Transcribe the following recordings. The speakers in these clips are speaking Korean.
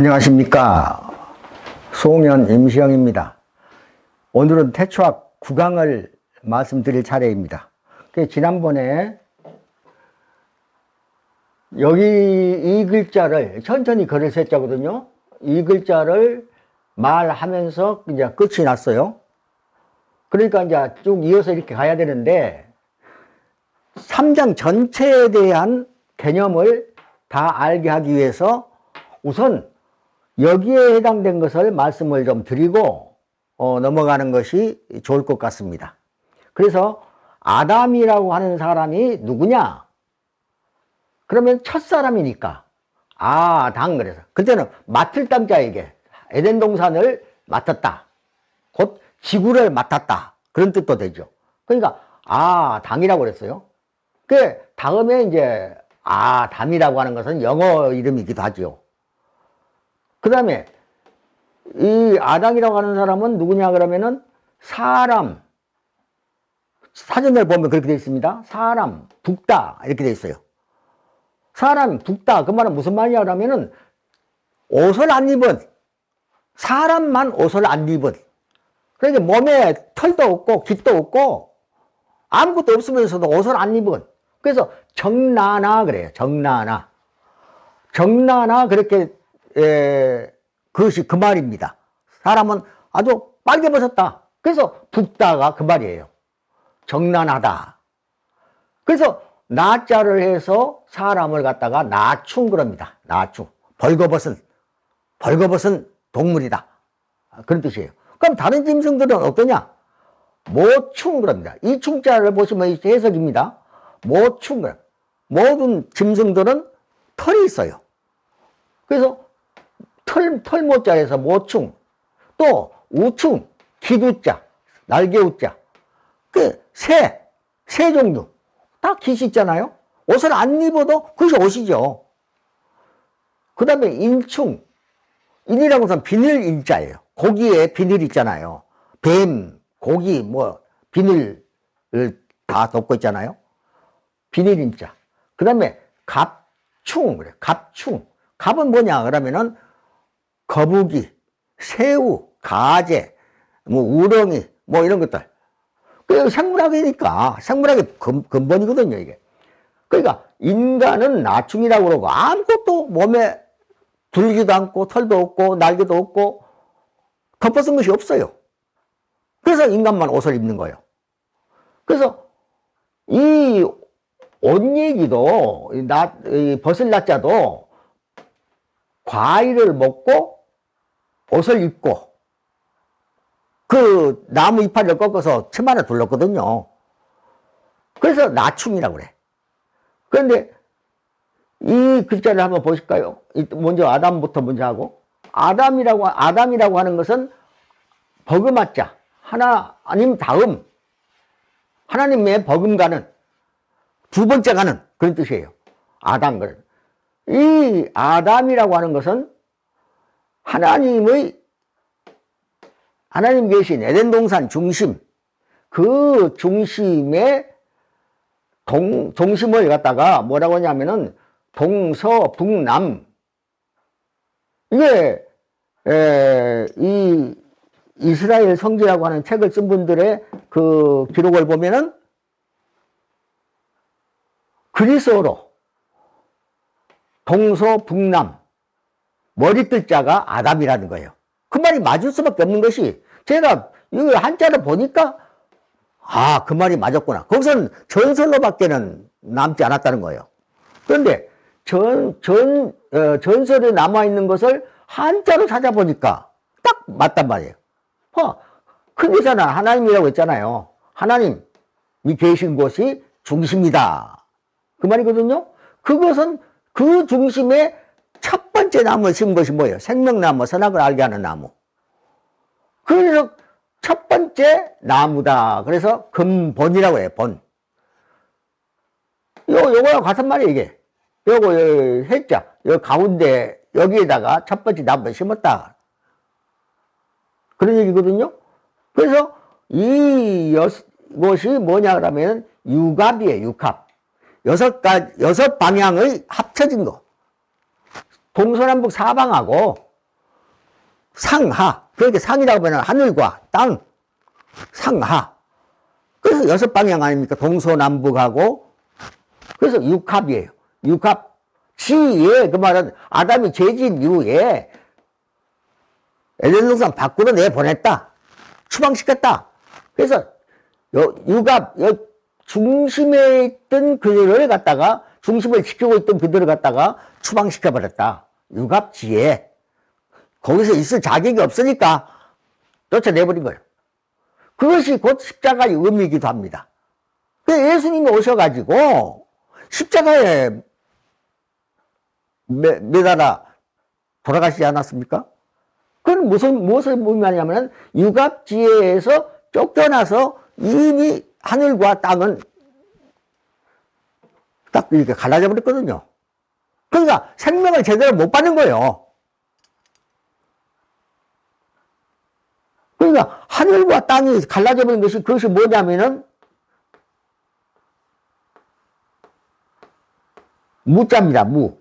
안녕하십니까. 송현 임시영입니다. 오늘은 태초학 9강을 말씀드릴 차례입니다. 지난번에 여기 이 글자를 천천히 걸어서 했자거든요. 이 글자를 말하면서 이제 끝이 났어요. 그러니까 이제 쭉 이어서 이렇게 가야 되는데 3장 전체에 대한 개념을 다 알게 하기 위해서 우선 여기에 해당된 것을 말씀을 좀 드리고 넘어가는 것이 좋을 것 같습니다. 그래서 아담이라고 하는 사람이 누구냐? 그러면 첫사람이니까 아당, 그래서 그때는 맡을 땅자에게 에덴 동산을 맡았다, 곧 지구를 맡았다, 그런 뜻도 되죠. 그러니까 아당이라고 그랬어요. 그 다음에 이제 아담이라고 하는 것은 영어 이름이기도 하죠. 그 다음에 이 아담이라고 하는 사람은 누구냐 그러면은 사람, 사전을 보면 그렇게 되어 있습니다. 사람, 북다, 이렇게 되어 있어요. 사람, 북다, 그 말은 무슨 말이냐 그러면은 옷을 안 입은, 사람만 옷을 안 입은, 그러니까 몸에 털도 없고 깃도 없고 아무것도 없으면서도 옷을 안 입은, 그래서 정나나 그래요. 정나나, 정나나, 그렇게 그것이 그 말입니다. 사람은 아주 빨개 벗었다, 그래서 붓다가 그 말이에요. 정난하다. 그래서 나자를 해서 사람을 갖다가 나충 그럽니다. 나충, 벌거벗은 동물이다, 그런 뜻이에요. 그럼 다른 짐승들은 어떠냐? 모충 그럽니다. 이 충자를 보시면 해석입니다. 모충, 모든 짐승들은 털이 있어요. 그래서 털모자에서 모충, 또 우충, 기두자, 날개 우자, 새 종류 다 깃이 있잖아요. 옷을 안 입어도 그것이 옷이죠. 그 다음에 인충, 인이라고 해서 비늘 인자예요. 고기에 비늘 있잖아요. 뱀, 고기, 비늘을 다 덮고 있잖아요. 비늘 인자. 그 다음에 갑충, 그래. 갑충. 갑은 뭐냐 그러면은 거북이, 새우, 가재, 우렁이, 이런 것들. 그 생물학이니까, 생물학의 근본이거든요, 이게. 그러니까 인간은 나충이라고 그러고 아무것도 몸에 둘기도 않고 털도 없고 날개도 없고 덮어쓴 것이 없어요. 그래서 인간만 옷을 입는 거예요. 그래서 이 옷 얘기도, 벗을 나자도 과일을 먹고 옷을 입고 그 나무 이파리를 꺾어서 치마를 둘렀거든요. 그래서 나충이라고 그래. 그런데 이 글자를 한번 보실까요? 먼저 아담부터 먼저 하고, 아담이라고 하는 것은 버금아자, 하나님 다음, 하나님의 버금가는, 두 번째 가는, 그런 뜻이에요. 아담. 이 아담이라고 하는 것은 하나님 계신 에덴 동산 중심, 그 중심의 중심을 갖다가 뭐라고 하냐면은 동서북남, 이게 이 이스라엘 성지라고 하는 책을 쓴 분들의 그 기록을 보면은 그리스어로 동서북남, 머리뜰 자가 아담이라는 거예요. 그 말이 맞을 수밖에 없는 것이, 제가 이 한자를 보니까 그 말이 맞았구나. 거기서는 전설로밖에는 남지 않았다는 거예요. 그런데 전설에 남아있는 것을 한자로 찾아보니까 딱 맞단 말이에요. 크게잖아. 하나님이라고 했잖아요. 하나님이 계신 곳이 중심이다, 그 말이거든요. 그것은 그 중심에 첫 번째 나무를 심은 것이 뭐예요? 생명나무, 선악을 알게 하는 나무. 그래서 첫 번째 나무다. 그래서 근본이라고 해요. 본. 요거랑 같은 말이에요, 이게. 요거 했자, 요 가운데 여기에다가 첫 번째 나무를 심었다, 그런 얘기거든요. 그래서 이것이 뭐냐 그러면 육합이에요. 육합. 여섯 방향의 합쳐진 거. 동서남북 사방하고 상하. 그렇게 상이라고 하면 하늘과 땅, 상하. 그래서 6방향 아닙니까? 동서남북하고. 그래서 육합이에요. 육합. 지에, 그 말은 아담이 죄진 이후에 에덴 동산 밖으로 내보냈다. 추방시켰다. 그래서 육합, 중심에 있던 그들을 갖다가, 중심을 지키고 있던 그들을 갖다가 추방시켜버렸다. 육합지에. 거기서 있을 자격이 없으니까 쫓아내버린 거예요. 그것이 곧 십자가의 의미이기도 합니다. 예수님이 오셔가지고 십자가에 매달아 돌아가시지 않았습니까? 그건 무엇을 의미하냐면 육합지혜에서 쫓겨나서 이미 하늘과 땅은 딱 이렇게 갈라져 버렸거든요. 그러니까 생명을 제대로 못 받는 거예요. 그러니까 하늘과 땅이 갈라져 버린 것이, 그것이 뭐냐면은 무자입니다. 무.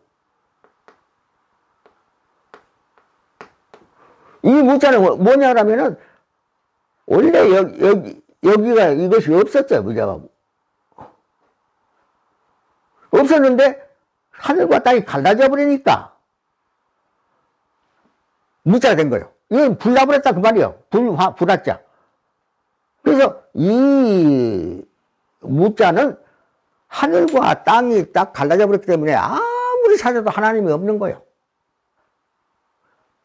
이 무자는 뭐냐라면은 원래 여기가 이것이 없었어요. 무자가 없었는데 하늘과 땅이 갈라져 버리니까 무자가 된 거예요. 이건 불나버렸다 그 말이에요. 불화자. 그래서 이 무자는 하늘과 땅이 딱 갈라져 버렸기 때문에 아무리 찾아도 하나님이 없는 거예요.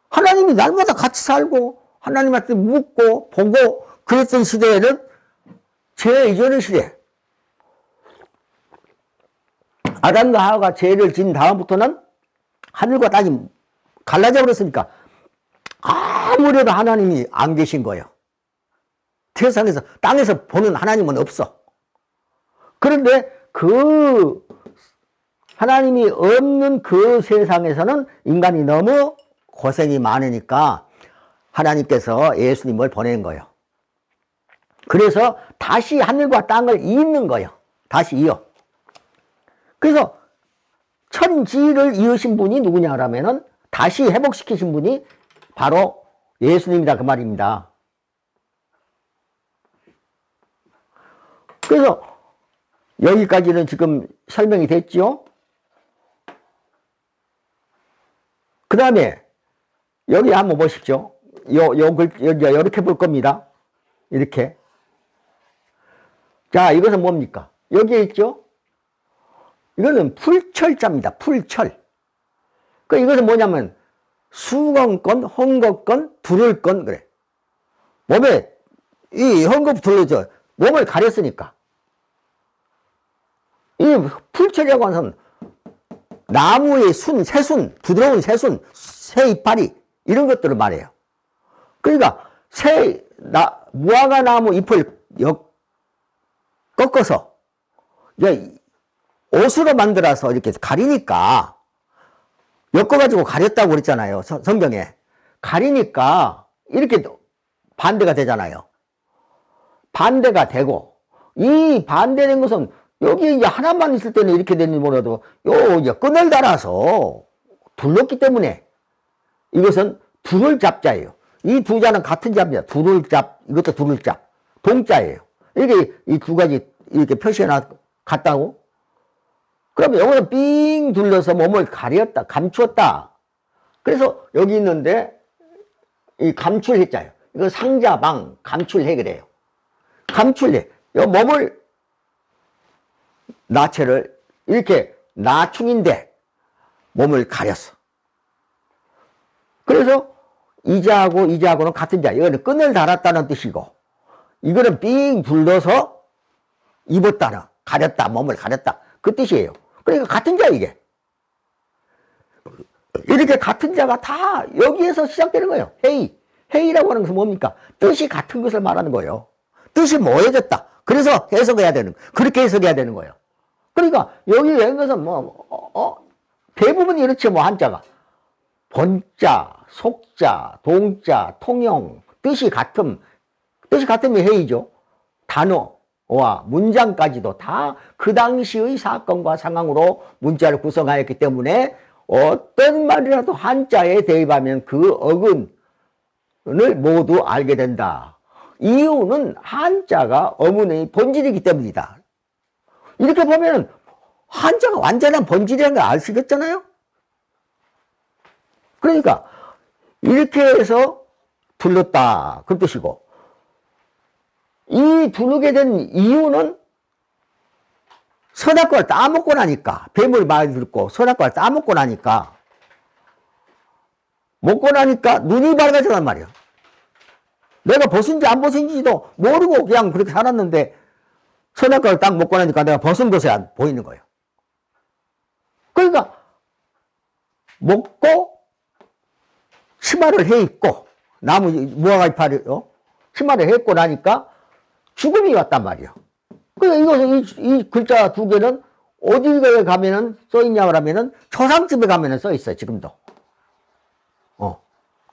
하나님이 날마다 같이 살고 하나님한테 묻고 보고 그랬던 시대에는 죄 이전의 시대. 아담과 하와가 죄를 지은 다음부터는 하늘과 땅이 갈라져 버렸으니까 아무래도 하나님이 안 계신 거예요. 세상에서, 땅에서 보는 하나님은 없어. 그런데 그 하나님이 없는 그 세상에서는 인간이 너무 고생이 많으니까 하나님께서 예수님을 보낸 거예요. 그래서 다시 하늘과 땅을 잇는 거예요. 다시 이어. 그래서 천지를 이으신 분이 누구냐라면은 다시 회복시키신 분이 바로 예수님이다 그 말입니다. 그래서 여기까지는 지금 설명이 됐죠. 그 다음에 여기 한번 보십시오. 이렇게 볼 겁니다. 이렇게. 자, 이것은 뭡니까? 여기에 있죠? 이거는 풀철자입니다. 풀철. 그 이것은 뭐냐면 수건건, 헝겊건, 두를건 그래. 몸에 이 헝겊 둘러져 몸을 가렸으니까. 이 풀철이라고 하는 것은 나무의 새순, 부드러운 새순, 새 이파리 이런 것들을 말해요. 그러니까 무화과 나무 잎을 꺾어서 이제 옷으로 만들어서 이렇게 가리니까 엮어가지고 가렸다고 그랬잖아요. 성경에. 가리니까 이렇게 반대가 되잖아요. 반대가 되고, 이 반대된 것은 여기 이제 하나만 있을 때는 이렇게 되는 몰라도 이제 끈을 달아서 둘렀기 때문에 이것은 둘을 잡자예요. 이 두 자는 같은 자입니다. 둘을 잡, 이것도 둘을 잡. 동자예요. 이렇게 이 두 가지 이렇게 표시해놨, 같다고? 그러면 여기는 삥 둘러서 몸을 가렸다, 감추었다. 그래서 여기 있는데, 이 감출해자예요. 이거 상자방, 감출해 그래요. 감출해. 이 몸을, 나체를, 이렇게 나충인데, 몸을 가렸어. 그래서, 이자하고는 같은 자. 이거는 끈을 달았다는 뜻이고, 이거는 삥 둘러서 입었다는, 가렸다, 몸을 가렸다. 그 뜻이에요. 그러니까 같은 자, 이게. 이렇게 같은 자가 다 여기에서 시작되는 거예요. 회의라고 하는 것은 뭡니까? 뜻이 같은 것을 말하는 거예요. 뜻이 모여졌다. 그래서 해석해야 되는, 그렇게 해석해야 되는 거예요. 그러니까 여기 외운 것은 대부분 이렇죠, 한자가. 본자, 속자, 동자, 통용, 뜻이 같으면 회의죠. 단어와 문장까지도 다 그 당시의 사건과 상황으로 문자를 구성하였기 때문에 어떤 말이라도 한자에 대입하면 그 어근, 모두 알게 된다. 이유는 한자가 어문의 본질이기 때문이다. 이렇게 보면 한자가 완전한 본질이라는 걸 알 수 있겠잖아요. 그러니까 이렇게 해서 둘렀다 그 뜻이고, 이 두르게 된 이유는 선악과를 따먹고 나니까, 뱀을 많이 들고 선악과를 따먹고 나니까, 먹고 나니까 눈이 밝아졌단 말이야. 내가 벗은지 안 벗은지도 모르고 그냥 그렇게 살았는데 선악과를 딱 먹고 나니까 내가 벗은 것이 안 보이는 거예요. 그러니까 먹고 치마를 해 입고, 나무 무화과잎을 치마를 해 입고 나니까 죽음이 왔단 말이에요. 그러니까 이 글자 두 개는 어디에 가면은 써 있냐 그러면은 초상집에 가면은 써 있어요, 지금도.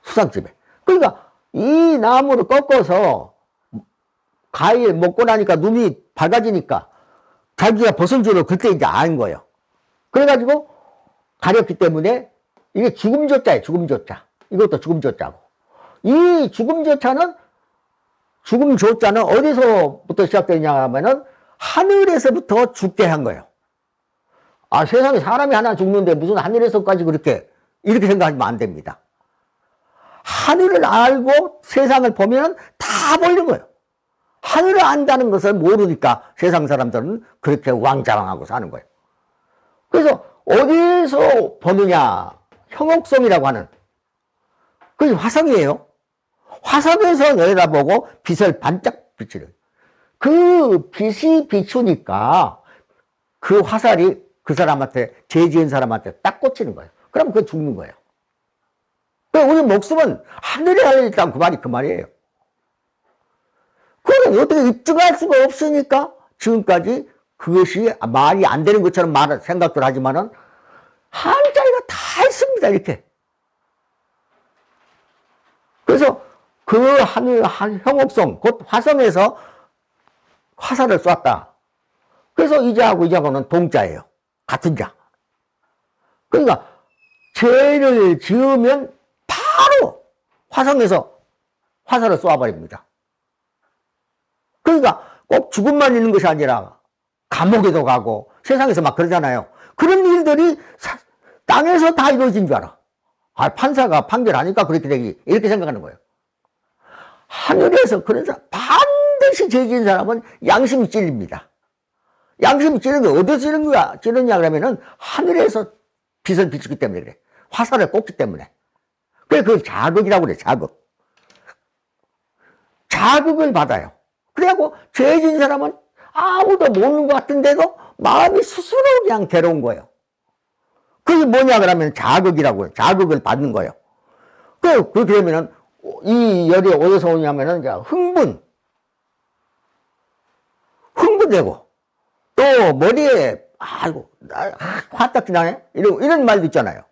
수상집에. 그러니까 이 나무를 꺾어서 과일 먹고 나니까 눈이 밝아지니까 자기가 벗은 줄을 그때 이제 아는 거예요. 그래가지고 가렸기 때문에 이게 죽음조자예요, 죽음조자. 이것도 죽음조자고. 이 죽음조자는 어디서부터 시작되냐 하면은 하늘에서부터 죽게 한 거예요. 아, 세상에 사람이 하나 죽는데 무슨 하늘에서까지 이렇게 생각하시면 안 됩니다. 하늘을 알고 세상을 보면 다 보이는 거예요. 하늘을 안다는 것을 모르니까 세상 사람들은 그렇게 왕자왕하고 사는 거예요. 그래서 어디서 보느냐, 형옥성이라고 하는 그게 화성이에요. 화성에서 내려다보고 빛을 반짝 비치는, 그 빛이 비추니까 그 화살이 그 사람한테, 죄 지은 사람한테 딱 꽂히는 거예요. 그럼 그거 죽는 거예요. 우리 목숨은 하늘에 달려있다는 그 말이에요. 그걸 어떻게 입증할 수가 없으니까 지금까지 그것이 말이 안 되는 것처럼 생각들 하지만은 한자리가 다 있습니다, 이렇게. 그래서 그 형옥성, 곧 화성에서 화살을 쐈다. 그래서 이자하고는 동자예요. 같은 자. 그러니까 죄를 지으면 바로 화성에서 화살을 쏘아버립니다. 그러니까 꼭 죽음만 있는 것이 아니라 감옥에도 가고 세상에서 막 그러잖아요. 그런 일들이 땅에서 다 이루어진 줄 알아. 아, 판사가 판결하니까 그렇게 되기, 이렇게 생각하는 거예요. 하늘에서 그런 사람, 반드시 죄 지은 사람은 양심이 찔립니다. 양심이 찌르는 게 어디서 찌르냐 그러면은 하늘에서 빛을 비추기 때문에 그래. 화살을 꽂기 때문에. 그래, 그걸 자극이라고 그래, 자극. 자극을 받아요. 그래갖고 죄 지은 사람은 아무도 모르는 것 같은데도 마음이 스스로 그냥 괴로운 거예요. 그게 뭐냐 그러면 자극이라고 해요. 자극을 받는 거예요. 그러면은 이 열이 어디서 오냐면은 이제 흥분되고 또 머리에 아이고 화딱지 나네 이런 말도 있잖아요.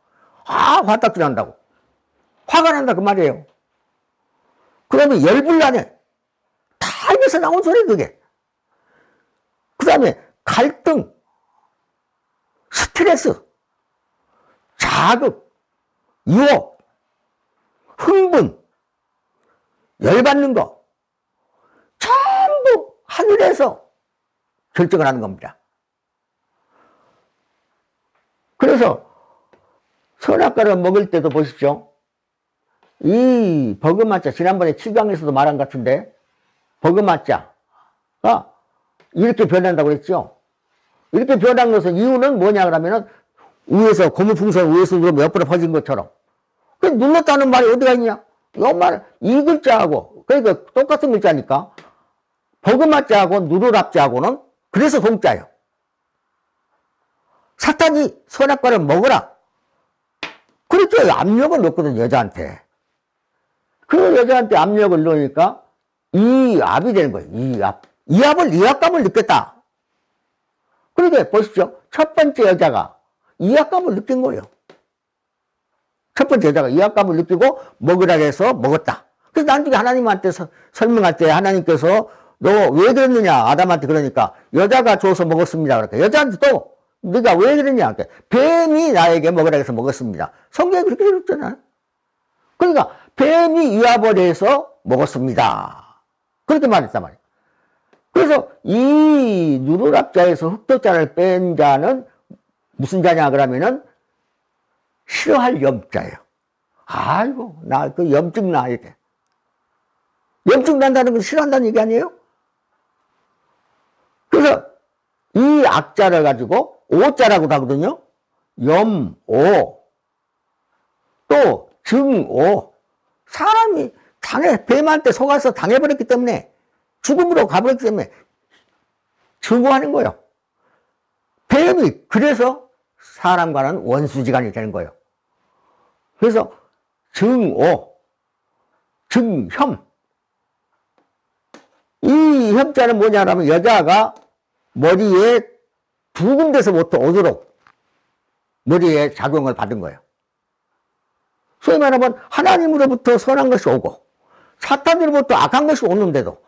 아, 화딱지 난다고, 화가 난다 그 말이에요. 그다음에 열불나네, 다 입에서 나온 소리 그게. 그다음에 갈등, 스트레스, 자극, 유혹, 흥분, 열받는 거 전부 하늘에서 결정을 하는 겁니다. 그래서 선악과를 먹을 때도 보십시오. 이 버그마자, 지난번에 7강에서도 말한 것 같은데 버그마자가 이렇게 변한다고 그랬죠. 이렇게 변한 것은 이유는 뭐냐 그러면은 위에서 고무풍선 위에서 누르면 옆으로 퍼진 것처럼. 그 눌렀다는 말이 어디가 있냐? 이 글자하고 그러니까 똑같은 글자니까 버그마자하고 누르랍자하고는 그래서 동자예요. 사탄이 선악과를 먹으라 그렇게 압력을 넣거든, 여자한테. 그 여자한테 압력을 넣으니까 이압이 되는 거예요. 이압감을 느꼈다. 그러니까 보십시오. 첫 번째 여자가 이압감을 느낀 거예요. 첫 번째 여자가 이압감을 느끼고 먹으라 해서 먹었다. 그래서 나중에 하나님한테 설명할 때 하나님께서 너 왜 그랬느냐 아담한테 그러니까 여자가 줘서 먹었습니다. 그러니까 여자한테 또 네가 왜 그랬냐, 뱀이 나에게 먹으라 해서 먹었습니다. 성경에 그렇게 되어 있잖아요. 그러니까 뱀이 유압을 해서 먹었습니다. 그렇게 말했단 말이에요. 그래서 이 누르락자에서 흑토자를 뺀 자는 무슨 자냐 그러면은 싫어할 염자예요. 아이고 나 그 염증 나 이렇게. 염증 난다는 건 싫어한다는 얘기 아니에요? 그래서 이 악자를 가지고 오자라고도 하거든요. 염오 또 증오. 사람이 뱀한테 속아서 당해버렸기 때문에 죽음으로 가버렸기 때문에 증오하는 거예요. 뱀이 그래서 사람과는 원수지간이 되는 거예요. 그래서 증오, 증혐. 이 혐자는 뭐냐면 여자가 머리에 두 군데서부터 오도록 머리에 작용을 받은 거예요. 소위 말하면 하나님으로부터 선한 것이 오고 사탄으로부터 악한 것이 오는데도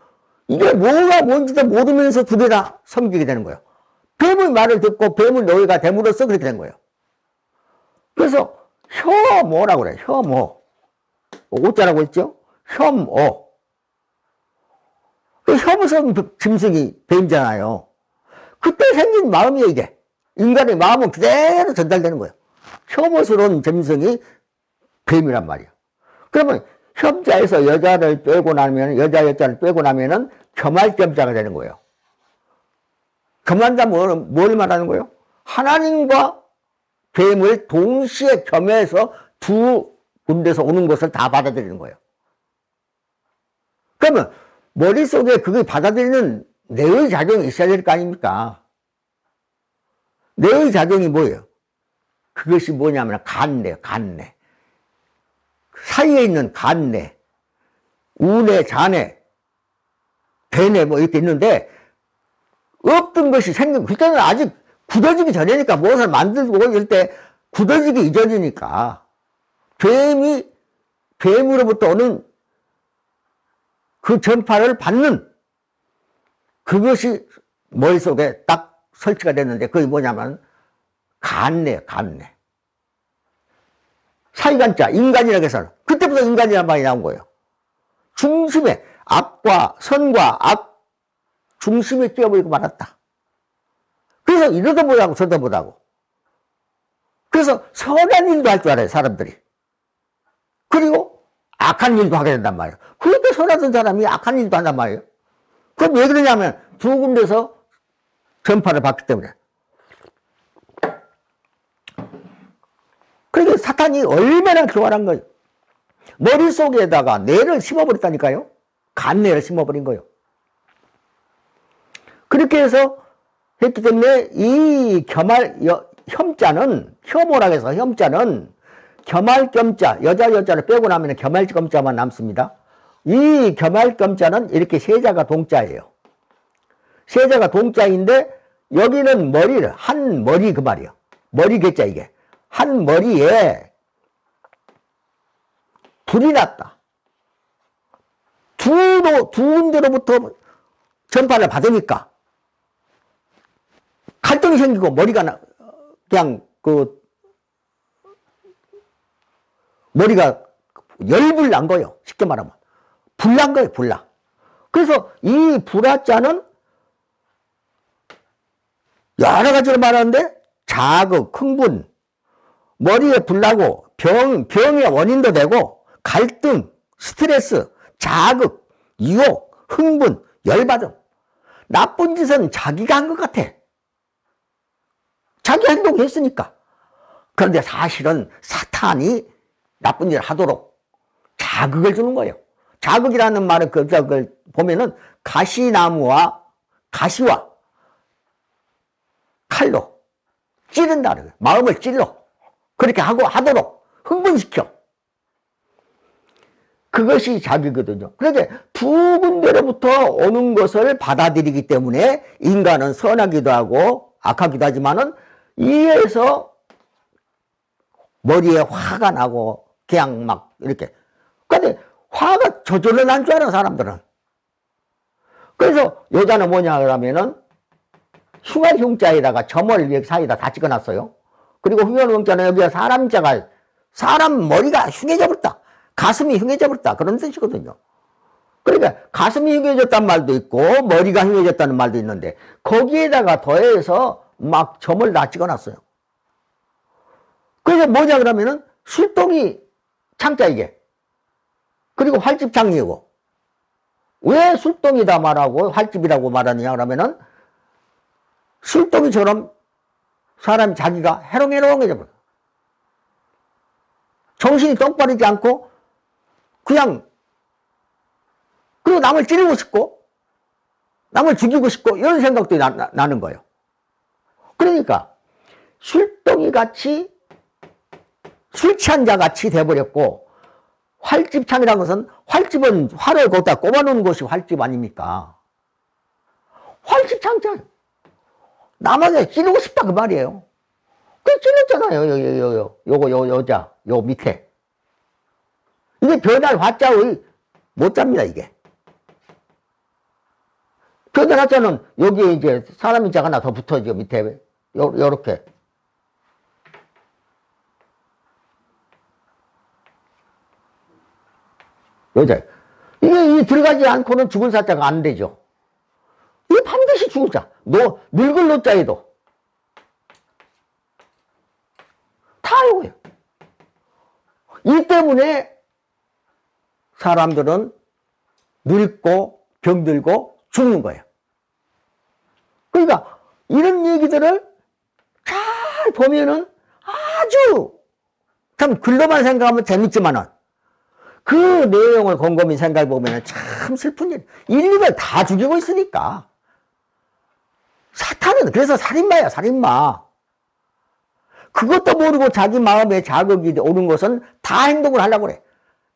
이게 뭐가 뭔지도 모르면서 두 개 다 섬기게 되는 거예요. 뱀의 말을 듣고 뱀의 노예가 됨으로써 그렇게 된 거예요. 그래서 혐오라고 그래요. 혐오. 오자라고 했죠? 혐오. 그 혐오스러운 짐승이 뱀이잖아요. 그때 생긴 마음이에요, 이게. 인간의 마음은 그대로 전달되는 거예요. 혐오스러운 짐승이 뱀이란 말이에요. 그러면 혐자에서 여자를 빼고 나면, 여자를 빼고 나면은 겸할겸자가 되는 거예요. 겸한다 뭘 말하는 거예요? 하나님과 뱀을 동시에 겸해서 두 군데서 오는 것을 다 받아들이는 거예요. 그러면 머릿속에 그걸 받아들이는 뇌의 작용이 있어야 될 거 아닙니까? 뇌의 작용이 뭐예요? 그것이 뭐냐면 간뇌, 간뇌. 사이에 있는 간뇌, 우뇌, 자뇌, 배뇌 뭐 이렇게 있는데 없던 것이 생긴, 그때는 아직 굳어지기 전이니까 무엇을 만들고 이럴 때 굳어지기 이전이니까 뱀으로부터 오는 그 전파를 받는 그것이 머릿속에 딱 설치가 됐는데 그게 뭐냐면 간뇌, 간뇌. 사이간자, 인간이라고 해서 그때부터 인간이라는 말이 나온 거예요. 중심에 악과 선과 악 중심에 끼어버리고 말았다. 그래서 이러다 못하고 저러다 못하고 그래서 선한 일도 할 줄 알아요, 사람들이. 그리고 악한 일도 하게 된단 말이에요. 그런데 선하던 사람이 악한 일도 한단 말이에요. 그럼 왜 그러냐면 두 군데서 전파를 받기 때문에. 그러니까 사탄이 얼마나 교활한 거예요. 머릿속에다가 뇌를 심어버렸다니까요. 간뇌를 심어버린 거예요. 그렇게 해서 했기 때문에 이 혐자는, 혐오라고 해서 혐자는 겸할겸자, 여자를 빼고 나면 겸할겸자만 남습니다. 이 겸할겸자는 이렇게 세자가 동자예요. 세자가 동자인데 여기는 머리를, 한 머리 그 말이에요. 머리 개자 이게. 한 머리에 불이 났다. 두 군데로부터 전파를 받으니까 갈등이 생기고 머리가 그냥 머리가 열불 난 거예요. 쉽게 말하면. 불 난 거예요, 불나. 그래서 이 불화자는 여러 가지로 말하는데 자극, 흥분, 머리에 불나고 병의 원인도 되고 갈등, 스트레스, 자극, 유혹, 흥분, 열받음. 나쁜 짓은 자기가 한 것 같아. 자기 행동을 했으니까. 그런데 사실은 사탄이 나쁜 일을 하도록 자극을 주는 거예요. 자극이라는 말은 그걸 보면은 가시나무와 가시와 칼로 찌른다는 거예요. 마음을 찔러. 그렇게 하도록 흥분시켜. 그것이 자극이거든요. 그런데 두 군데로부터 오는 것을 받아들이기 때문에 인간은 선하기도 하고 악하기도 하지만은 이에서 머리에 화가 나고 그냥 막 이렇게. 근데 화가 저절로 난 줄 알아, 사람들은. 그래서 여자는 뭐냐 그러면은 흉자에다가 점을 여기 사이에다 다 찍어놨어요. 그리고 흉자는 여기가 사람 머리가 흉해져 버렸다. 가슴이 흉해져 버렸다. 그런 뜻이거든요. 그러니까 가슴이 흉해졌다는 말도 있고 머리가 흉해졌다는 말도 있는데 거기에다가 더해서 막 점을 다 찍어놨어요. 그래서 뭐냐 그러면은 술동이 창자 이게. 그리고 활집창이고. 왜 술동이다 말하고 활집이라고 말하느냐 그러면은 술동이처럼 사람이 자기가 해롱해롱해져 버려요. 정신이 똑바르지 않고 그냥 그리고 남을 찌르고 싶고 남을 죽이고 싶고 이런 생각도 나는 거예요. 그러니까 술동이 같이 술 취한 자 같이 돼버렸고 활집창이라는 것은 활집은 활을 거기다 꼽아놓는 것이 활집 아닙니까? 활집창자 남에게 찌르고 싶다 그 말이에요. 그 찔렀잖아요. 여자 요 밑에 이게 변할 화자의 못자입니다. 이게 변할 화자는 여기에 이제 사람이 자 하나 더 붙어져 밑에 요렇게 여자 이게 들어가지 않고는 죽은 사자가 안 되죠. 이게 반드시 죽을 자 늙을 노자에도 다 이거예요. 이 때문에 사람들은 늙고 병들고 죽는 거예요. 그러니까 이런 얘기들을 잘 보면은 아주 참 글로만 생각하면 재밌지만은 그 내용을 곰곰이 생각해 보면 참 슬픈 일. 인류를 다 죽이고 있으니까. 사탄은 그래서 살인마야, 살인마. 그것도 모르고 자기 마음에 자극이 오는 것은 다 행동을 하려고 그래.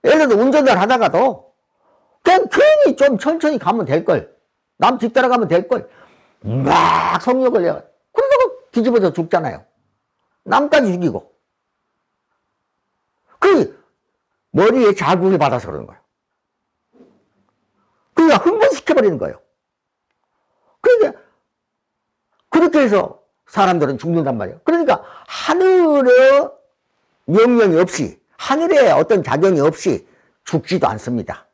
예를 들어 운전을 하다가도 그냥 괜히 좀 천천히 가면 될걸. 남 뒤따라가면 될걸. 막 성욕을 내가. 그러다가 뒤집어져 죽잖아요. 남까지 죽이고. 그 머리에 자극을 받아서 그러는 거예요. 그러니까 흥분시켜버리는 거예요. 그러니까 그렇게 해서 사람들은 죽는단 말이에요. 그러니까 하늘의 명령이 없이 하늘의 어떤 작용이 없이 죽지도 않습니다.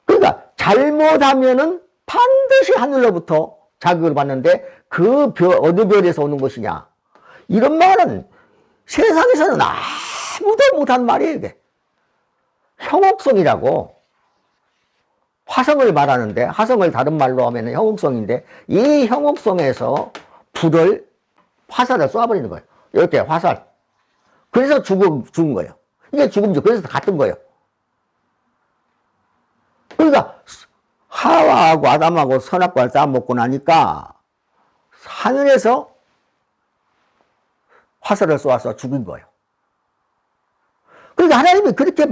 그러니까 잘못하면은 반드시 하늘로부터 자극을 받는데 그 어느 별에서 오는 것이냐 이런 말은 세상에서는 아무도 못한 말이에요. 이게 형옥성이라고 화성을 말하는데 화성을 다른 말로 하면 형옥성인데 이 형옥성에서 불을 화살을 쏴버리는 거예요. 이렇게 화살. 그래서 죽은 거예요. 이게 죽음이죠. 그래서 같은 거예요. 그러니까 하와하고 아담하고 선악과를 따먹고 나니까 하늘에서 화살을 쏘아서 죽인 거예요. 그러니까 하나님이 그렇게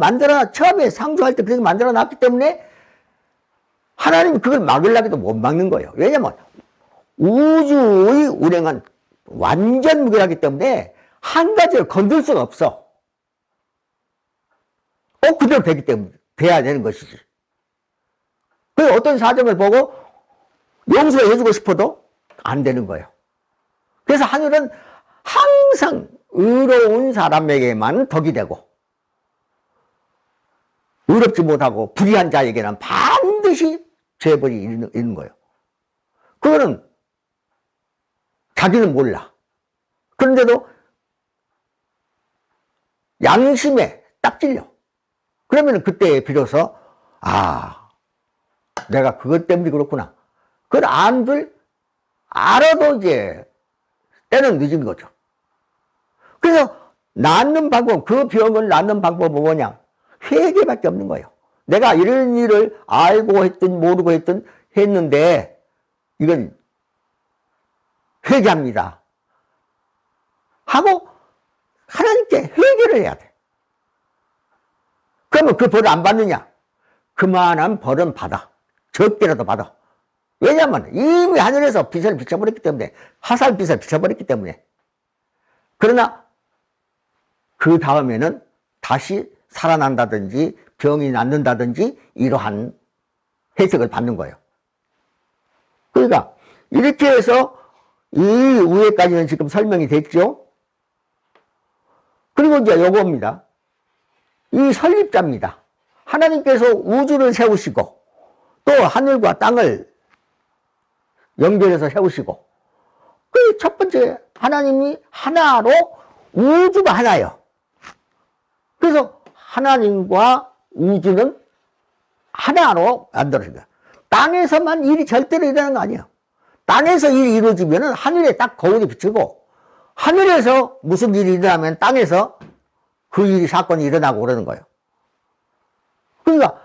처음에 창조할 때 그렇게 만들어 놨기 때문에 하나님이 그걸 막으려고도 못 막는 거예요. 왜냐면 우주의 운행은 완전 무결하기 때문에 한 가지를 건들 수가 없어. 꼭 그대로 되기 때문에 돼야 되는 것이지. 그래서 어떤 사정을 보고 용서해 주고 싶어도 안 되는 거예요. 그래서 하늘은 항상 의로운 사람에게만 덕이 되고 의롭지 못하고 불의한 자에게는 반드시 죄벌이 있는 거예요. 그거는 자기는 몰라. 그런데도 양심에 딱 찔려. 그러면 그때 비로소 내가 그것 때문에 그렇구나. 그걸 알아도 이제 때는 늦은 거죠. 그래서 낫는 방법, 그 병을 낫는 방법은 뭐냐? 회개밖에 없는 거예요. 내가 이런 일을 알고 했든 모르고 했는데 이건 회개합니다 하고 하나님께 회개를 해야 돼. 그러면 그 벌을 안 받느냐? 그만한 벌은 받아. 적게라도 받아. 왜냐하면 이미 하늘에서 빛을 비춰버렸기 때문에, 화살빛을 비춰버렸기 때문에. 그러나 그 다음에는 다시 살아난다든지 병이 낫는다든지 이러한 혜택을 받는 거예요. 그러니까 이렇게 해서 이 위에까지는 지금 설명이 됐죠. 그리고 이제 요겁니다. 이 설립자입니다. 하나님께서 우주를 세우시고 또 하늘과 땅을 연결해서 세우시고 그 첫 번째 하나님이 하나로 우주가 하나예요. 그래서 하나님과 우주는 하나로 만들어진다. 땅에서만 일이 절대로 일어나는 거 아니에요. 땅에서 일이 이루어지면 하늘에 딱 거울이 비치고 하늘에서 무슨 일이 일어나면 땅에서 그 일이 사건이 일어나고 그러는 거예요. 그러니까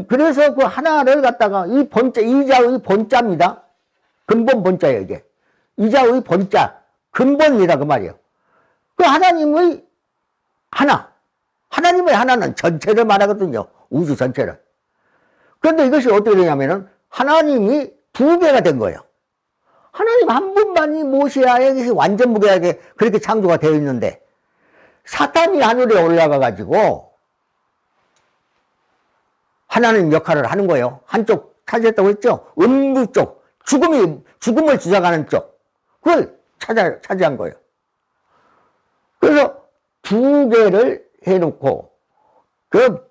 그래서 그 하나를 갖다가 이 본자, 이자의 본자입니다. 근본 본자예요, 이게. 이자의 본자, 근본이라 그 말이에요. 그 하나님의 하나, 하나님의 하나는 전체를 말하거든요. 우주 전체를. 그런데 이것이 어떻게 되냐면은 하나님이 두 개가 된 거예요. 하나님 한 분만이 모셔야 이것이 완전 무결하게 그렇게 창조가 되어 있는데 사탄이 하늘에 올라가 가지고 하나님 역할을 하는 거예요. 한쪽 차지했다고 했죠. 음부 쪽, 죽음을 주장하는 쪽, 그걸 차지한 거예요. 그래서 두 개를 해놓고 그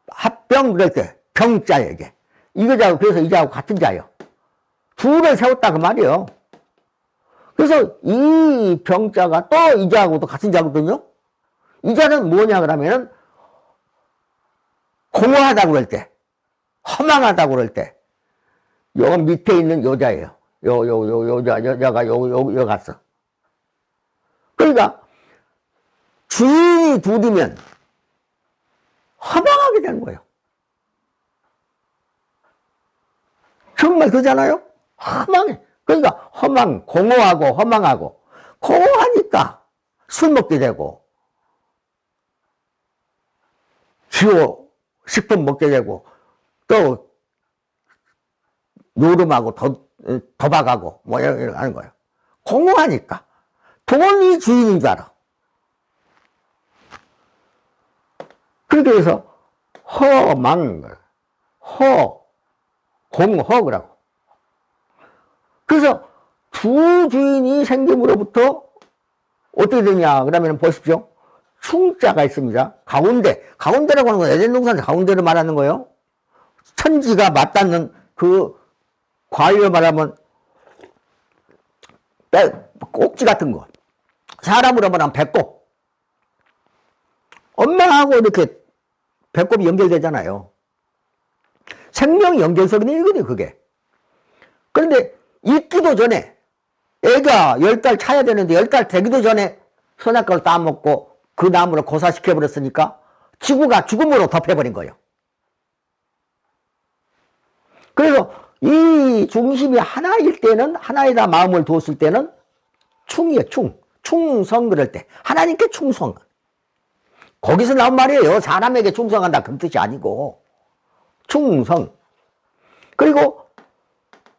합병 그럴 때 병자예요, 이게. 이거자고 그래서 이자하고 같은 자예요. 둘을 세웠다 그 말이에요. 그래서 이 병자가 또 이자하고도 같은 자거든요. 이자는 뭐냐 그러면은 공허하다고 그럴 때, 허망하다고 그럴 때, 요 밑에 있는 여자예요. 여자가 요 갔어. 그러니까 주인이 둘이면 허망하게 되는 거예요. 정말 그잖아요? 허망해. 그러니까 공허하고 허망하고, 공허하니까 술 먹게 되고, 기호 식품 먹게 되고, 또 노름하고 도박하고 뭐 이런 하는 거예요. 공허하니까. 돈이 주인인 줄 알아. 그렇게 해서 공허라고. 그래서 두 주인이 생김으로부터 어떻게 되냐 그러면 보십시오. 충자가 있습니다. 가운데라고 하는 건 에덴동산 가운데를 말하는 거예요. 천지가 맞닿는 그 과일을 말하면 꼭지 같은 거. 사람으로 말하면 배꼽. 엄마하고 이렇게 배꼽이 연결되잖아요. 생명 연결선이거든요, 그게. 그런데 있기도 전에 애가 10달 차야 되는데 10달 되기도 전에 선악과를 따먹고 그 나무를 고사시켜버렸으니까 지구가 죽음으로 덮여버린 거예요. 그래서 이 중심이 하나일 때는, 하나에다 마음을 두었을 때는 충이에요, 충성 그럴 때. 하나님께 충성. 거기서 나온 말이에요. 사람에게 충성한다 그런 뜻이 아니고 충성. 그리고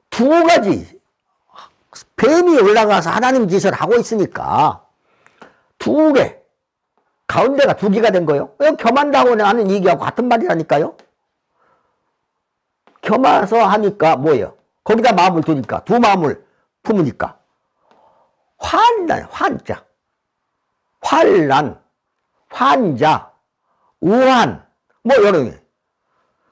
두 가지 뱀이 올라가서 하나님 짓을 하고 있으니까 두 개, 가운데가 두 개가 된 거예요. 겸한다고 하는 얘기하고 같은 말이라니까요. 겸해서 하니까 뭐예요? 거기다 마음을 두니까, 두 마음을 품으니까 환자, 환란, 환자, 우한, 뭐 여러 개.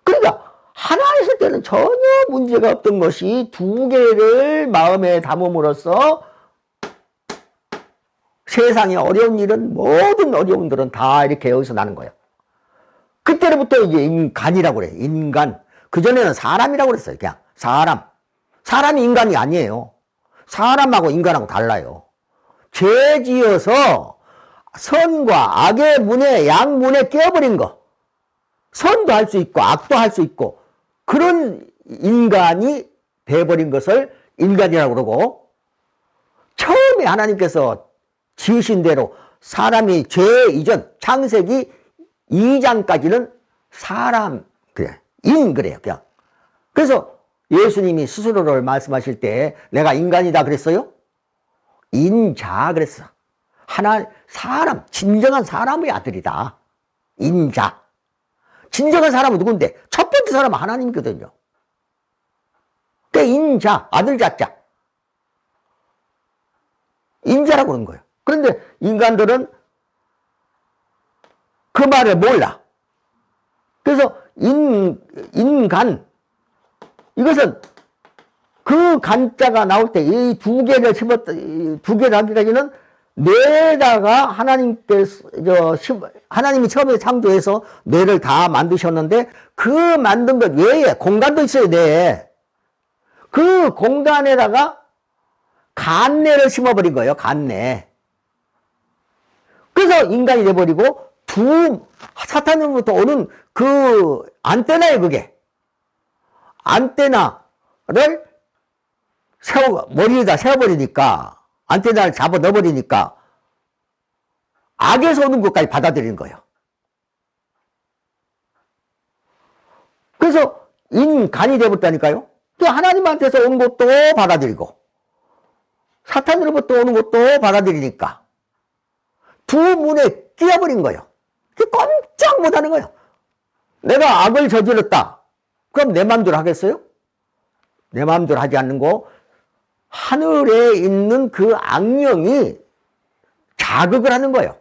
그러니까 하나 있을 때는 전혀 문제가 없던 것이 두 개를 마음에 담음으로써 세상에 어려운 일은, 모든 어려움들은 다 이렇게 여기서 나는 거예요. 그때부터 이제 인간이라고 그래요. 인간. 그전에는 사람이라고 그랬어요. 그냥 사람. 사람이 인간이 아니에요. 사람하고 인간하고 달라요. 죄 지어서 선과 악의 문에, 양문에 끼어버린 거. 선도 할 수 있고 악도 할 수 있고 그런 인간이 돼버린 것을 인간이라고 그러고, 처음에 하나님께서 지으신 대로 사람이 죄 이전 창세기 2장까지는 사람 그래 그래요 그냥. 그래서 예수님이 스스로를 말씀하실 때 내가 인간이다 그랬어요? 인자 그랬어. 사람, 진정한 사람의 아들이다. 인자. 진정한 사람은 누군데? 첫 번째 사람은 하나님이거든요. 그러니까 인자, 아들 자자. 인자라고 그러는 거예요. 그런데 인간들은 그 말을 몰라. 그래서 인간, 이것은 그 간자가 나올 때 이 두 개를 두 개를 하기까지는 뇌에다가 하나님이 처음에 창조해서 뇌를 다 만드셨는데 그 만든 것 외에 공간도 있어요, 뇌에. 그 공간에다가 간내를 심어버린 거예요, 간내. 그래서 인간이 돼버리고 사탄으로부터 오는 그 안테나예요, 그게. 안테나를 머리에다 세워버리니까, 안테나를 잡아 넣어버리니까, 악에서 오는 것까지 받아들이는 거예요. 그래서 인간이 돼버렸다니까요. 또 하나님한테서 오는 것도 받아들이고, 사탄으로부터 오는 것도 받아들이니까, 두 문에 끼어버린 거예요. 꼼짝 못하는 거예요. 내가 악을 저질렀다. 그럼 내 마음대로 하겠어요? 내 마음대로 하지 않는 거, 하늘에 있는 그 악령이 자극을 하는 거예요.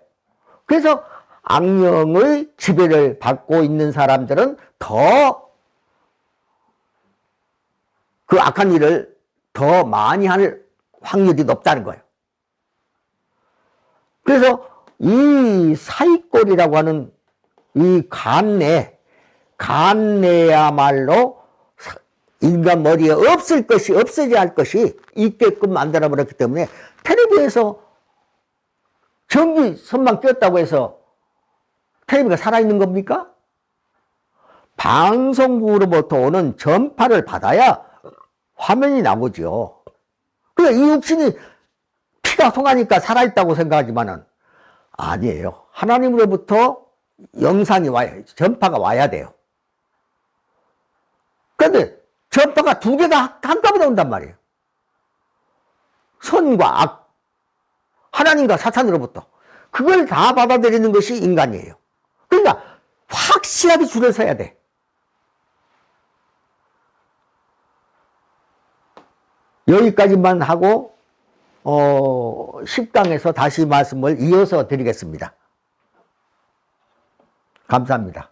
그래서 악령의 지배를 받고 있는 사람들은 더 그 악한 일을 더 많이 할 확률이 높다는 거예요. 그래서 이 사이꼴이라고 하는 이 간내야말로 인간 머리에 없어져야 할 것이 있게끔 만들어버렸기 때문에 텔레비에서 전기선만 꼈다고 해서 텔레비가 살아있는 겁니까? 방송국으로부터 오는 전파를 받아야 화면이 나오죠. 그러니까 이 육신이 피가 통하니까 살아있다고 생각하지만은 아니에요. 하나님으로부터 영상이 전파가 와야 돼요. 그런데 전파가 두 개가 한꺼번에 온단 말이에요. 선과 악, 하나님과 사탄으로부터. 그걸 다 받아들이는 것이 인간이에요. 그러니까 확실하게 줄을 서야 돼. 여기까지만 하고 10강에서 다시 말씀을 이어서 드리겠습니다. 감사합니다.